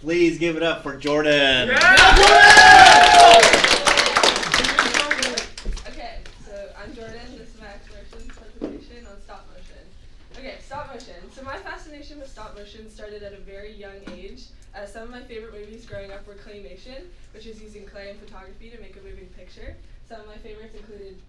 Please give it up for Jordan. Okay, so I'm Jordan. This is my exploration presentation on stop motion. Okay, stop motion. So my fascination with stop motion started at a very young age. Some of my favorite movies growing up were claymation, which is using clay and photography to make a moving picture. Some of my favorites included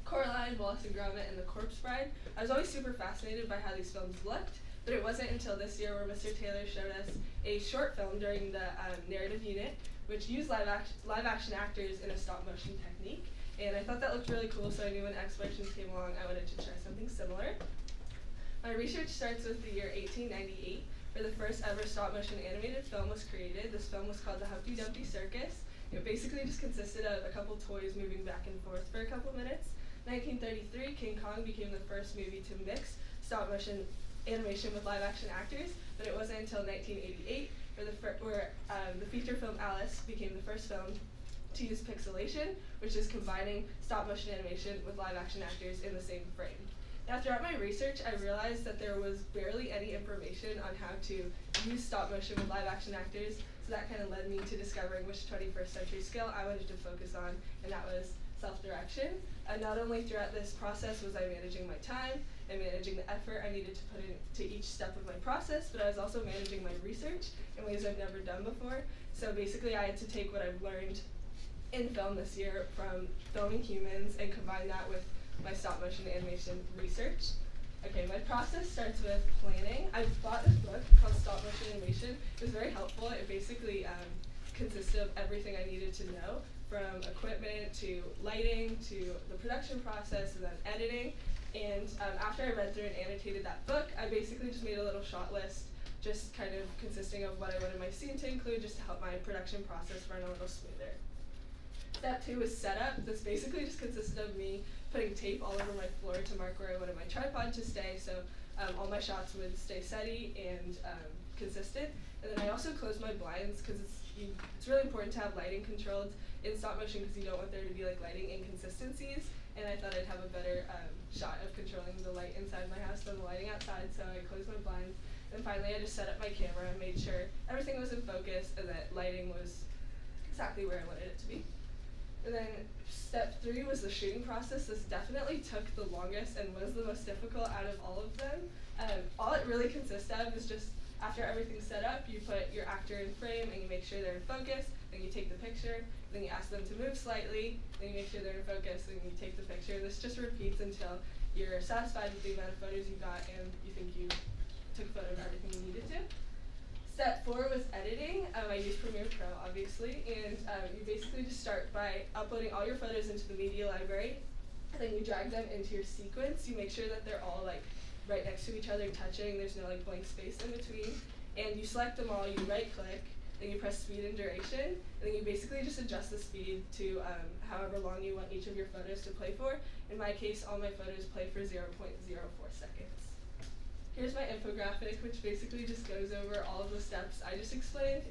Coraline, Wallace and Gromit, and The Corpse Bride. I was always super fascinated by how these films looked, but it wasn't until this year where Mr. Taylor showed us a short film during the narrative unit, which used live action actors in a stop motion technique. And I thought that looked really cool, so I knew when Explorations came along, I wanted to try something similar. My research starts with the year 1898, where the first ever stop motion animated film was created. This film was called The Humpty Dumpty Circus. It basically just consisted of a couple toys moving back and forth for a couple minutes. 1933, King Kong became the first movie to mix stop motion animation with live action actors, but it wasn't until 1988 where the feature film Alice became the first film to use pixelation, which is combining stop motion animation with live action actors in the same frame. Now, throughout my research, I realized that there was barely any information on how to use stop motion with live action actors, so that kind of led me to discovering which 21st century skill I wanted to focus on, and that was self-direction. Not only throughout this process was I managing my time and managing the effort I needed to put into each step of my process, but I was also managing my research in ways I've never done before. So basically I had to take what I've learned in film this year from filming humans and combine that with my stop motion animation research. Okay, my process starts with planning. I bought this book called Stop Motion Animation. It was very helpful. It basically consisted of everything I needed to know, from equipment to lighting to the production process and then editing. And after I read through and annotated that book, I basically just made a little shot list, just kind of consisting of what I wanted my scene to include, just to help my production process run a little smoother. Step 2 was setup. This basically just consisted of me putting tape all over my floor to mark where I wanted my tripod to stay, so all my shots would stay steady and consistent. And then I also closed my blinds because it's really important to have lighting controlled in stop motion because you don't want there to be like lighting inconsistencies. And I thought I'd have a better shot of controlling the light inside my house than the lighting outside, so I closed my blinds. And finally, I just set up my camera and made sure everything was in focus and that lighting was exactly where I wanted it to be. And then step 3 was the shooting process. This definitely took the longest and was the most difficult out of all of them. All it really consists of is just after everything's set up, you put your actor in frame and you make sure they're in focus, then you take the picture, then you ask them to move slightly, then you make sure they're in focus, then you take the picture. This just repeats until you're satisfied with the amount of photos you got and you think you took a photo of everything you needed to. Step 4 was editing. I used Premiere Pro, obviously, and you basically just start by uploading all your photos into the media library, and then you drag them into your sequence. You make sure that they're all like right next to each other, touching. There's no like blank space in between, and you select them all. You right-click, then you press speed and duration, and then you basically just adjust the speed to however long you want each of your photos to play for. In my case, all my photos play for 0.04 seconds. Here's my infographic, which basically just goes over all of the steps I just explained